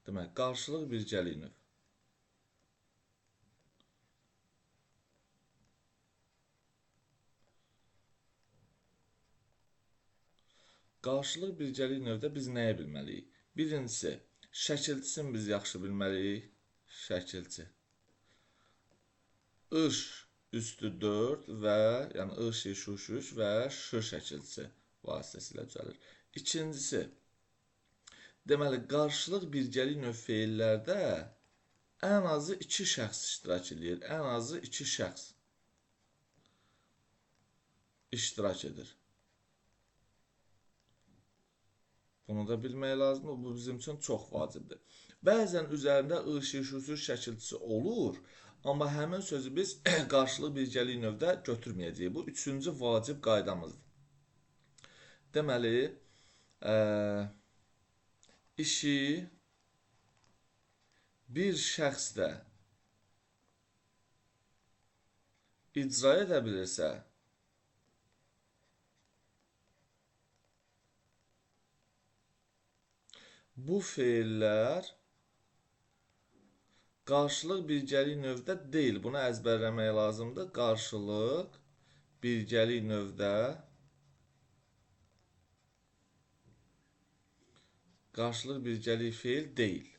Demək, qarşılıq birgəlik növ. Qarşılıq birgəlik növdə biz nəyə bilməliyik? Birincisi, şəkilçisini biz yaxşı bilməliyik. Şəkilçi. Iş üstü 4 və, yəni iş, iş, uş, uş və ş şəkilçisi vasitəsilə düzəlir. İkincisi, deməli, qarşılıq birgəlik növ feillərdə ən azı 2 şəxs iştirak edir. Ən azı 2 şəxs iştirak edir. Bunu da bilmək lazımdır. Bu bizim üçün çox vacibdir. Bəzən üzərində iş, iş, uş, uş şəkilçisi olur. Amma həmin sözü biz qarşılıq birgəlik növdə götürməyəcəyik. Bu üçüncü vacib qaydamızdır. Deməli, işi bir şəxs də icra edə bilirsə, bu feillər qarşılıq birgəlik növdə deyil. Bunu əzbərləmək lazımdır. Qarşılıq birgəlik növdə feil deyil.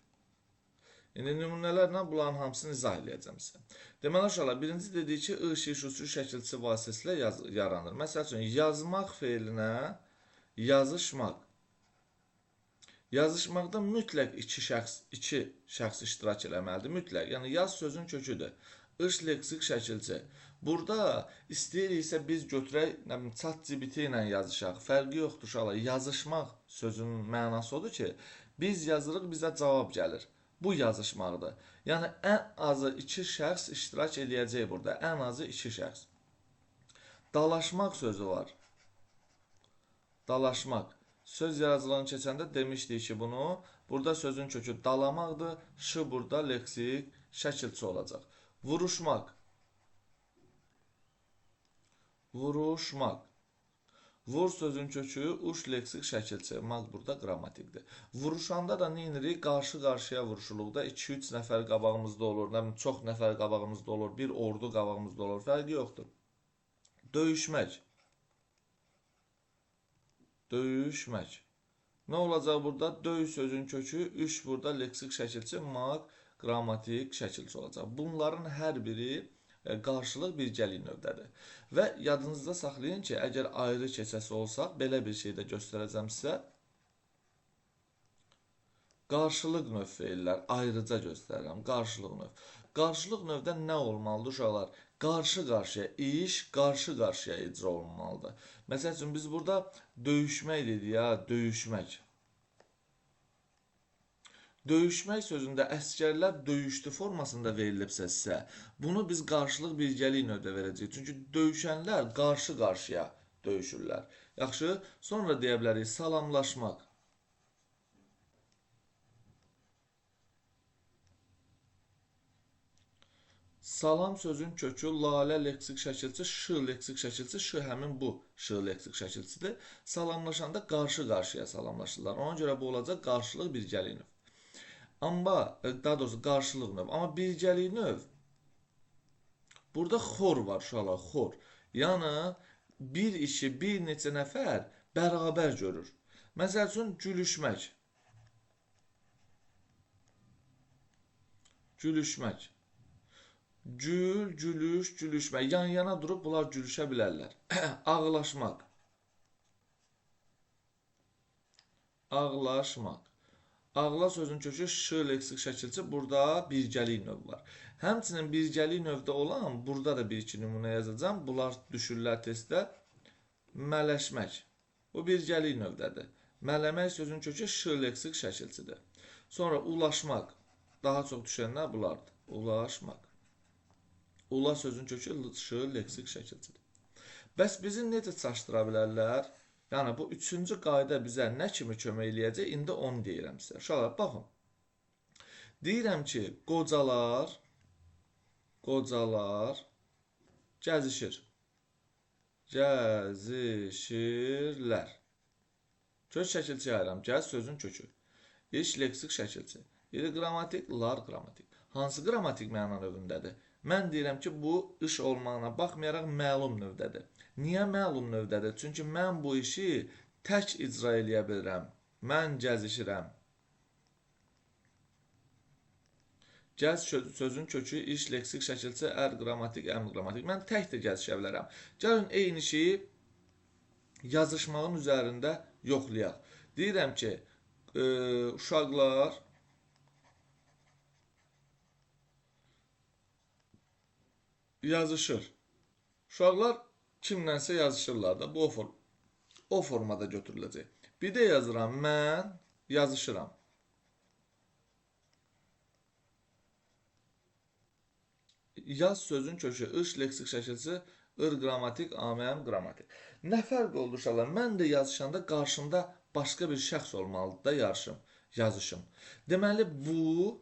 İndi nümunələrlə bunların hamısını izah edəcəm sizə. Deməli, uşaqlar, birinci dedik ki, iş, iş, uç, uç şəkilçisi vasitəsilə yaranır. Məsəl üçün, yazmaq feilinə yazışmaq. Yazışmaqda mütləq iki şəxs iştirak eləməlidir. Mütləq. Yəni, yaz sözün köküdür. İş leksik şəkilçi. Burada istəyiriksə biz götürək, ChatGPT ilə yazışaq. Fərqi yoxdur, uşaqlar. Yazışmaq sözünün mənası odur ki, biz yazırıq, bizə cavab gəlir. Bu yazışmaqdır. Yəni, ən azı 2 şəxs iştirak eləyəcək burada. Ən azı 2 şəxs. Dalaşmaq sözü var. Dalaşmaq. Söz yaradıcılığını keçəndə demişdik ki, bunu burada sözün kökü dalamaqdır. Ş burada leksik şəkilçi olacaq. Vuruşmaq. Vuruşmaq. Vur sözün kökü uş leksik şəkilçi. Maq burada qrammatikdir. Vuruşanda da nə edirik? Qarşı-qarşıya vuruşuluqda 2-3 nəfər qabağımızda olur, çox nəfər qabağımızda olur, bir ordu qabağımızda olur. Fərqi yoxdur. Döyüşmək. Döyüşmək. Nə olacaq burada? Döy sözün kökü, üç burada leksik şəkilçi, maq, qrammatik şəkilçi olacaq. Bunların hər biri qarşılıq birgəlik növdədir. Və yadınızda saxlayın ki, əgər ayrı keçəsi olsaq, belə bir şey də göstərəcəm sizə. Qarşılıq növ feillər ayrıca göstərirəm. Qarşılıq növ. Qarşılıq növdə nə olmalıdır uşaqlar? Qarşı-qarşıya, iş qarşı-qarşıya icra olunmalıdır. Məsəl üçün, biz burada döyüşmək dedik ya, döyüşmək. Döyüşmək sözündə əsgərlər döyüşdü formasında verilibsə sizə, bunu biz qarşılıq birgəlik növdə verəcəyik. Çünki döyüşənlər qarşı-qarşıya döyüşürlər. Yaxşı, sonra deyə bilərik salamlaşmaq. Salam sözün kökü lalə leksik şəkilçi, ş leksik şəkilçi, ş həmin bu ş leksik şəkilçidir. Salamlaşanda qarşı-qarşıya salamlaşırlar. Ona görə bu olacaq qarşılıq birgəlik növ. Amma, daha doğrusu qarşılıq növ. Amma birgəlik növ, burada xor var uşaqlar, xor. Yəni, bir işi bir neçə nəfər bərabər görür. Məsəl üçün, gülüşmək. Gülüşmək. Gül, gülüş, gülüşmək. Yan-yana durub bunlar gülüşə bilərlər. Ağlaşmaq. Ağlaşmaq. Ağla sözün kökü ş leksik şəkilçi, burada birgəlik növ var. Həmçinin birgəlik növdə olan, burada da bir-iki nümunə yazacağım. Bunlar düşürlər testdə. Mələşmək. Bu birgəlik növdədir. Mələmək sözün kökü ş leksik şəkilçidir. Sonra ulaşmaq. Daha çox düşənlər bunlardır. Ulaşmaq. Ula sözün kökü ş leksik şəkilçidir. Bəs bizi necə çaşdıra bilərlər? Yəni, bu üçüncü qayda bizə nə kimi kömək eləyəcək? İndi onu deyirəm sizə. Uşaqlar, baxın. Deyirəm ki, qocalar gəzişir. Gəzişirlər. Kök şəkilçi ayıram. Gəz sözün kökü. İş leksik şəkilçi. İri qrammatik, lar qrammatik. Hansı qrammatik məna növündədir? Mən deyirəm ki, bu iş olmağına baxmayaraq məlum növdədir. Niyə məlum növdədir? Çünki mən bu işi tək icra eləyə bilirəm. Mən gəzişirəm. Gəz sözün kökü, iş, leksik, şəkilçi, qrammatik, əmr qrammatik. Mən tək də gəzişə bilərəm. Gəlin eyni şeyi yazışmağın üzərində yoxlayaq. Deyirəm ki, uşaqlar yazışır. Uşaqlar kimlənsə yazışırlar da. Bu o formada götürüləcək. Bir də yazıram, mən yazışıram. Yaz sözün kökü, iş, leksik, şəkilçi, qrammatik, aməm, qrammatik. Nə fərq oldu uşaqlar? Mən də yazışanda qarşımda başqa bir şəxs olmalıdır da yazışım. Deməli, bu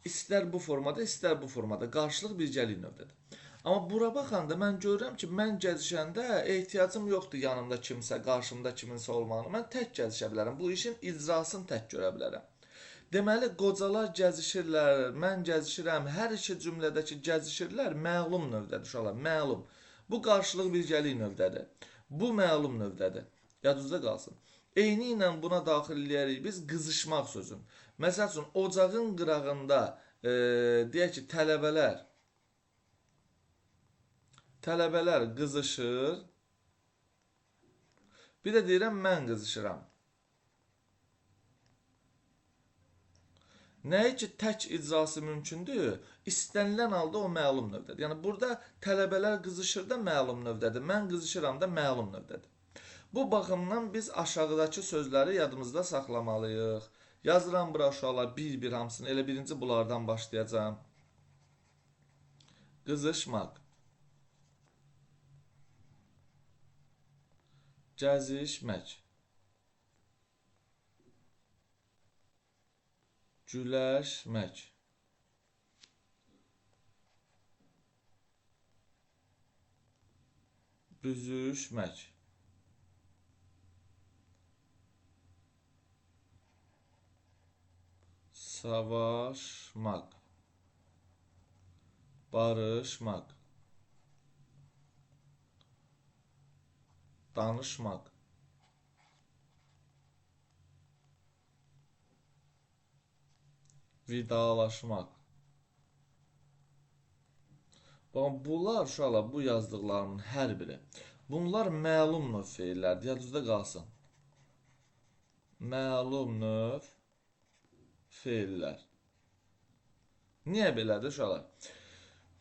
istər bu formada, istər bu formada qarşılıq birgəlik növdədir. Amma bura baxanda mən görürəm ki, mən gəzişəndə ehtiyacım yoxdur yanımda kimsə, qarşımda kiminsə olmağını. Mən tək gəzişə bilərəm. Bu işin icrasını tək görə bilərəm. Deməli, qocalar gəzişirlər, mən gəzişirəm, hər iki cümlədəki gəzişirlər məlum növdədir uşaqlar, məlum. Bu qarşılıq birgəlik növdədir. Bu məlum növdədir. Yadınızda qalsın. Eyni ilə buna daxil eləyərik biz qızışmaq sözün. Məsəl üçün, ocağın qırağında deyək ki, tələbələr qızışır. Bir də deyirəm, mən qızışıram. Nəyə ki, tək icrası mümkündür, istənilən halda o məlum növdədir. Yəni, burada tələbələr qızışır da məlum növdədir, mən qızışıram da məlum növdədir. Bu baxımdan biz aşağıdakı sözləri yadımızda saxlamalıyıq. Yazıram bura uşaqlar bir-bir hamısını, elə birinci bunlardan başlayacağım. Qızışmaq, gəzişmək, güləşmək, büzüşmək, savaşmaq, barışmaq, danışmaq, vidalaşmaq. Baxın, bunlar uşaqlar, bu yazdıqlarımın hər biri. Bunlar məlum növ feillərdir, yadınızda qalsın. Məlum növ feillər. Niyə belədir uşaqlar?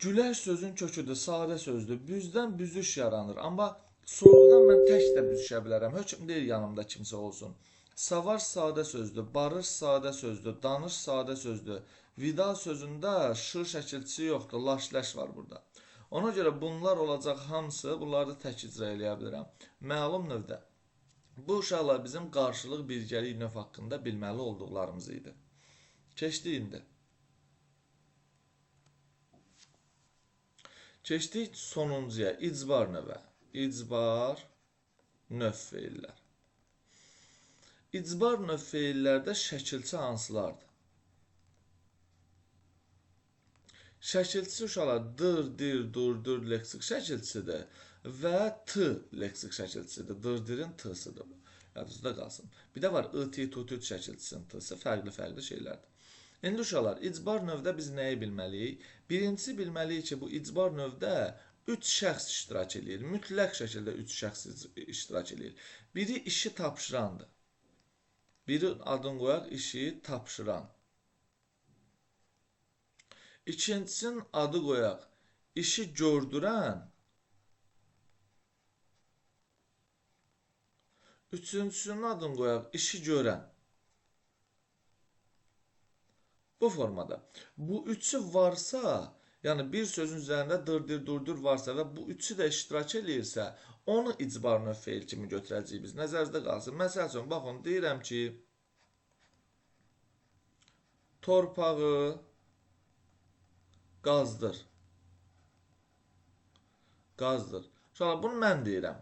Güləş sözün köküdür, sadə sözdür. Büzdən büzüş yaranır. Amma sonradan mən tək də büzüşə bilərəm. Hökm deyil yanımda kimsə olsun. Savaş sadə sözdür, barış sadə sözdür, danış sadə sözdür. Vida sözündə ş şəkilçisi yoxdur, laş-ləş var burada. Ona görə bunlar olacaq hamısı, bunları da tək icra eləyə bilirəm. Məlum növdə. Bu uşaqlar bizim qarşılıq birgəlik növ haqqında bilməli olduqlarımız idi. Keçdik indi. Keçdik sonuncuya, icbar növə. İcbar növ feillər. İcbar növ feillərdə şəkilçi hansılardır? Şəkilçisi uşaqlar dır, dir, dur, dur leksik şəkilçisidir və t leksik şəkilçisidir. Dır-dirin t-sıdır. Yadınızda qalsın. Bir də var ı-t, tut-tut şəkilçisinin t-sı. Fərqli şeylərdir. İndi uşaqlar, icbar növdə biz nəyi bilməliyik? Birincisi bilməliyik ki, bu icbar növdə 3 şəxs iştirak edir. Mütləq şəkildə 3 şəxs iştirak edir. Biri işi tapşırandır. Biri adını qoyaq, işi tapşıran. İkincisinin adı qoyaq, işi gördürən. Üçüncüsünün adını qoyaq, işi görən. Bu formada. Bu üçü varsa, yəni bir sözün üzərində dır-dir, dur-dur varsa və bu üçü də iştirak edirsə, onu icbar növ feil kimi götürəcəyik biz. Nəzərinizdə qalsın. Məsəl üçün, baxın, deyirəm ki, torpağı qazdır. Qazdır. Sonra bunu mən deyirəm.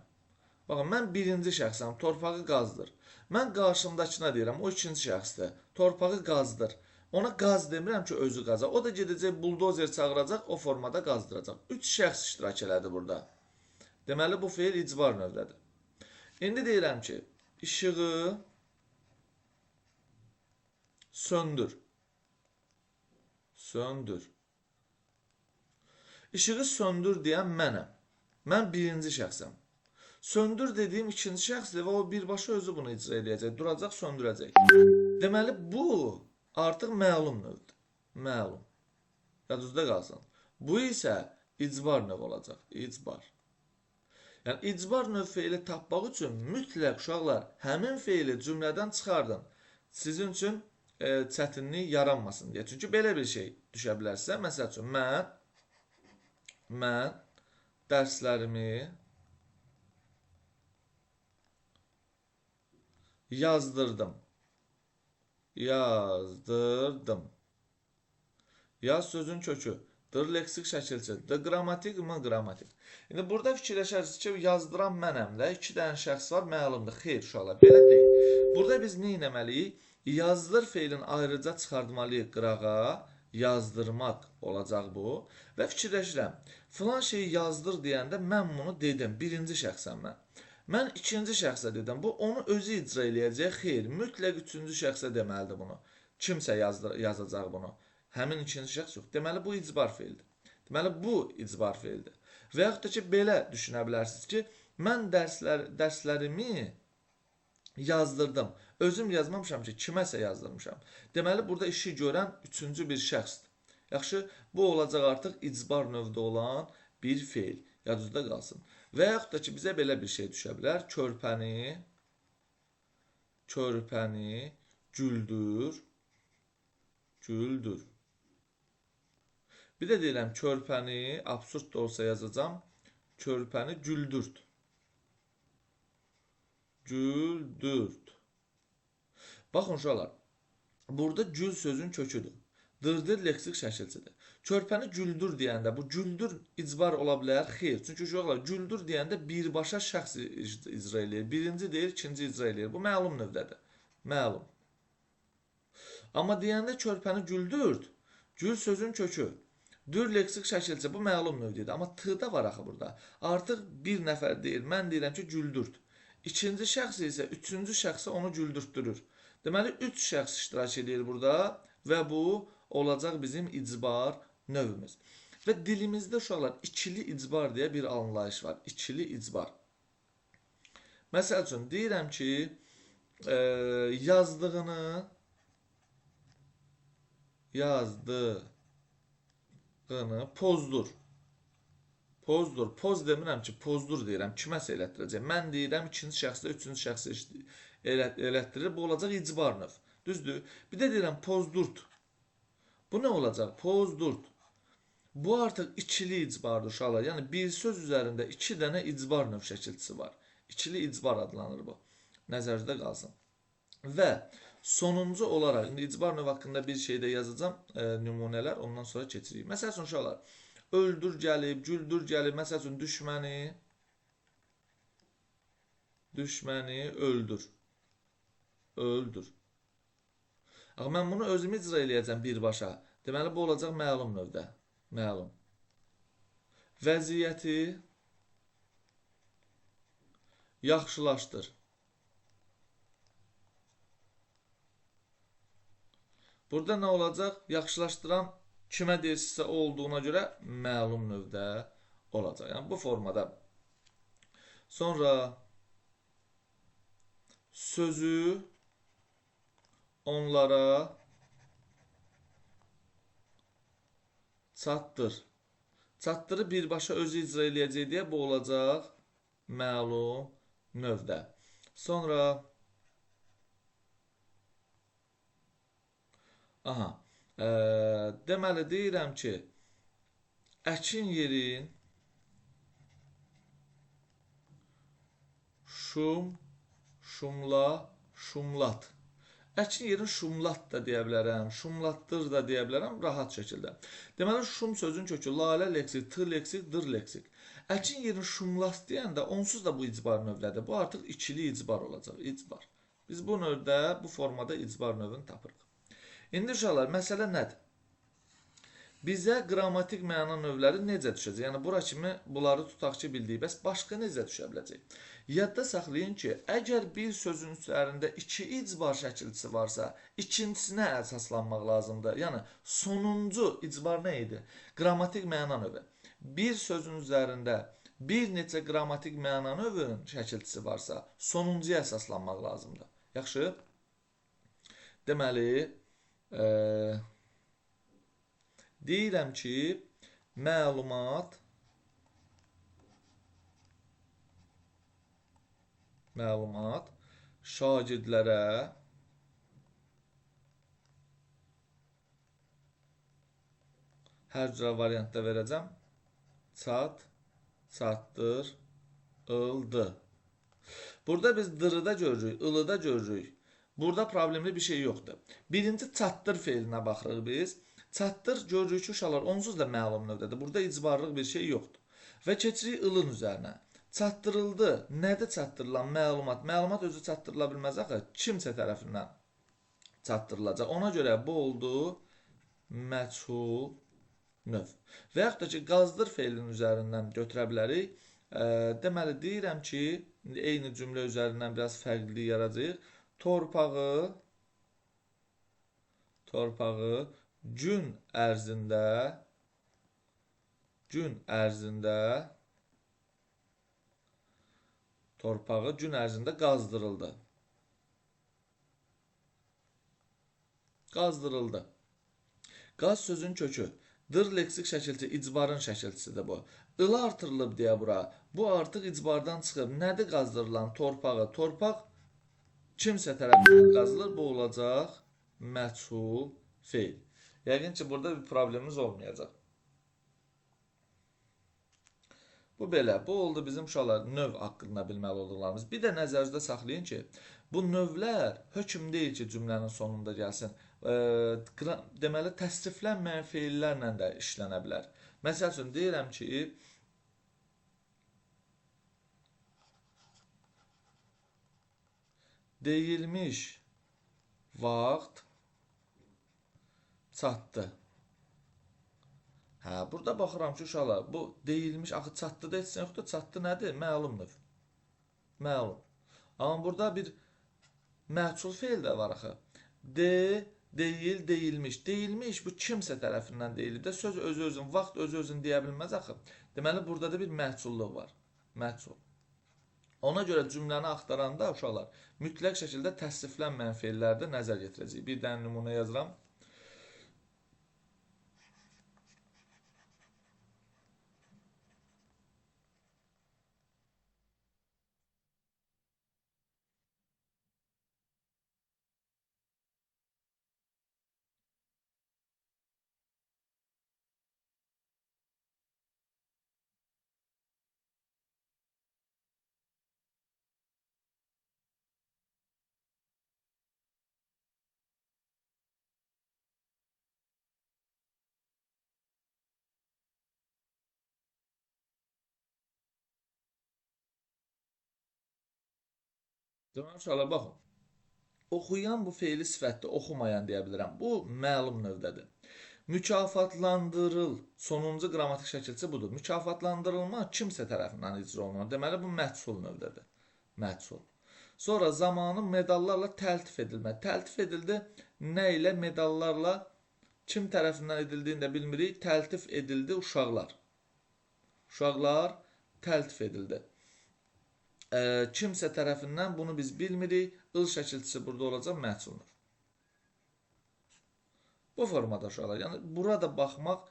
Baxın, mən birinci şəxsəm, torpağı qazdır. Mən qarşımdakına deyirəm, o ikinci şəxsdir. Torpağı qazdır. Ona qaz demirəm ki, özü qaza. O da gedəcək buldozer çağıracaq, o formada qazdıracaq. 3 şəxs iştirak elədi burada. Deməli bu feil icbar növdədir. İndi deyirəm ki, işığı söndür. Söndür. İşığı söndür deyən mənəm. Mən birinci şəxsəm. Söndür dediyim ikinci şəxsdir və o birbaşa özü bunu icra edəcək. Duracaq, söndürəcək. Deməli bu artıq məlum növdür. Məlum. Yadınızda qalsın. Bu isə icbar növ olacaq. İcbar. Yəni icbar növ feili tapmaq üçün mütləq uşaqlar həmin feili cümlədən çıxardın. Sizin üçün çətinlik yaranmasın deyə. Çünki belə bir şey düşə bilərsə, məsəl üçün mən dərslərimi yazdırdım. Yazdırdım. Yaz sözün kökü. Dır leksik şəkilçi. D qrammatik, m qrammatik. İndi burada fikirləşərsiniz ki, yazdıran mənəmlə 2 dənə şəxs var, məlumdur. Xeyr, uşaqlar, belə deyil. Burada biz nə etməliyik? Yazdır feilin ayrıca çıxartmalıyıq qırağa. Yazdırmaq olacaq bu. Və fikirləşirəm. Filan şeyi yazdır deyəndə mən bunu dedim. Birinci şəxsəm mən. Mən ikinci şəxsə dedim. Bu onu özü icra eləyəcək. Xeyr, mütləq üçüncü şəxsə deməlidir bunu. Kimsə yazacaq bunu. Həmin ikinci şəxs yox. Deməli, bu icbar feildir. Deməli, bu icbar feildir. Və yaxud da ki, belə düşünə bilərsiniz ki, mən dərslərimi yazdırdım. Özüm yazmamışam ki, kiməsə yazdırmışam. Deməli, burada işi görən üçüncü bir şəxsdir. Yaxşı, bu olacaq artıq icbar növdə olan bir feil. Yadınızda qalsın. Və yaxud da ki, bizə belə bir şey düşə bilər. Körpəni güldür. Bir də deyirəm, körpəni, absurd da olsa yazacağam, körpəni güldürt. Güldürt. Baxın uşaqlar, burada gül sözün köküdür. Dırdır leksik şəkilçidir. Körpəni güldür deyəndə, bu güldür icbar ola bilər? Xeyr. Çünki uşaqlar, güldür deyəndə birbaşa şəxs icra eləyir. Birinci deyir, ikinci icra eləyir. Bu məlum növdədir. Məlum. Amma deyəndə körpəni güldürt, gül sözün kökü. Dür leksik şəkilçi, bu məlum növdədir. Amma t-da var axı burada. Artıq bir nəfər deyir, mən deyirəm ki, güldürt. İkinci şəxs isə üçüncü şəxsə onu güldürtdürür. Deməli, 3 şəxs iştirak edir burada və bu olacaq bizim icbar növümüz. Və dilimizdə uşaqlar ikili icbar deyə bir anlayış var. İkili icbar. Məsəl üçün, deyirəm ki, yazdığını pozdur. Poz demirəm ki, pozdur deyirəm. Kiməsə elətdirəcək. Mən deyirəm, ikinci şəxsdə, üçüncü şəxsdə elətdirir. Bu olacaq icbar növ. Düzdür? Bir də deyirəm, pozdurt. Bu nə olacaq? Pozdurt. Bu artıq ikili icbardır uşaqlar. Yəni, bir söz üzərində 2 dənə icbar növ şəkilçisi var. İkili icbar adlanır bu. Nəzərdə qalsın. Və sonuncu olaraq, indi icbar növ haqqında bir şey də yazacağım, nümunələr, ondan sonra keçirik. Məsəl üçün, uşaqlar, öldür gəlib, güldür gəlib, məsəl üçün, düşməni öldür. Öldür. Axı, mən bunu özüm icra eləyəcəm birbaşa. Deməli, bu olacaq məlum növdə. Məlum. Vəziyyəti yaxşılaşdır. Burada nə olacaq? Yaxşılaşdıran kimə deyirsinizsə o olduğuna görə məlum növdə olacaq. Yəni, bu formada. Sonra sözü onlara çatdır. Çatdırı birbaşa özü icra eləyəcək deyə bu olacaq məlum növdə. Sonra deməli deyirəm ki, əkin yerin şumlat. Əkin yerin şumlat da deyə bilərəm, şumlatdır da deyə bilərəm rahat şəkildə. Deməli, şum sözün kökü lalə leksik, tır leksik, dır leksik. Əkin yerin şumlat deyəndə onsuz da bu icbar növdədir. Bu artıq ikili icbar olacaq, icbar. Biz bu növdə, bu formada icbar növünü tapırıq. İndi uşaqlar, məsələ nədir? Bizə qrammatik məna növləri necə düşəcək? Yəni, bura kimi bunları tutaq ki, bildik. Bəs başqa necə düşə biləcək? Yadda saxlayın ki, əgər bir sözün üzərində iki icbar şəkilçisi varsa, ikincisinə əsaslanmaq lazımdır. Yəni, sonuncu icbar nə idi? Qrammatik məna növü. Bir sözün üzərində bir neçə qrammatik məna növünün şəkilçisi varsa, sonuncuya əsaslanmaq lazımdır. Yaxşı? Deməli, deyirəm ki, məlumat şagirdlərə hər cürə variantda verəcəm. Çatdırıldı. Burada biz dırıda görürük, ılıda görürük. Burada problemli bir şey yoxdur. Birinci çatdır feilinə baxırıq biz. Çatdır görürük ki, uşaqlar onsuz da məlum növdədir. Burada icbarlıq bir şey yoxdur. Və keçirik ılın üzərinə. Çatdırıldı. Nədir çatdırılan məlumat? Məlumat özü çatdırıla bilməz axı. Kimsə tərəfindən çatdırılacaq. Ona görə bu oldu məchul növ. Və yaxud da ki, qazdır feilinin üzərindən götürə bilərik. Deməli, deyirəm ki, eyni cümlə üzərindən biraz fərqli yaradacaq. Torpağı gün ərzində qazdırıldı. Qazdırıldı. Qaz sözün kökü. Dır leksik şəkilçi, icbarın şəkilçisidir bu. Ilı artırılıb deyə bura. Bu artıq icbardan çıxıb. Nədir qazdırılan? Torpağı. Torpaq kimsə tərəfindən qazılır. Bu olacaq məchul feil. Yəqin ki, burada bir problemimiz olmayacaq. Bu belə. Bu oldu bizim uşaqlar növ haqqında bilməli olduqlarımız. Bir də nəzərinizdə saxlayın ki, bu növlər hökm deyil ki, cümlənin sonunda gəlsin. Deməli, təsriflənməyən feillərlə də işlənə bilər. Məsəl üçün, deyirəm ki, deyilmiş vaxt çatdı. Burada baxıram ki, uşaqlar, bu deyilmiş, axı çatdı da etsin yoxdur, çatdı nədir? Məlum növ. Məlum. Amma burada bir məchul feil də var axı. Deyil, deyilmiş. Deyilmiş bu kimsə tərəfindən deyilir də. Söz özü-özün, vaxt özü-özün deyə bilməz axı. Deməli, burada da bir məchulluq var. Məchul. Ona görə cümləni axtaranda uşaqlar mütləq şəkildə təsriflənməyən feillərdə nəzər yetirəcəyik. Bir dənə nümunə yazıram. Deməli, uşaqlar, baxın. Oxuyan bu feili sifətdə, oxumayan deyə bilirəm. Bu, məlum növdədir. Mükafatlandırıl. Sonuncu qrammatik şəkilçisi budur. Mükafatlandırılma kimsə tərəfindən icra olunur. Deməli, bu məchul növdədir. Məchul. Sonra zamanı medallarla təltif edilmə. Təltif edildi. Nə ilə? Medallarla kim tərəfindən edildiyini də bilmirik. Təltif edildi uşaqlar. Uşaqlar təltif edildi. Kimsə tərəfindən bunu biz bilmirik. Il şəkilçisi burada olacaq, məchuldur. Bu formada uşaqlar. Yəni, burada baxmaq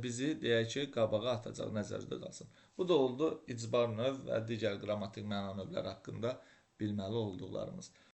bizi, deyək ki, qabağa atacaq, nəzərdə qalsın. Bu da oldu icbar növ və digər qrammatik məna növləri haqqında bilməli olduqlarımız.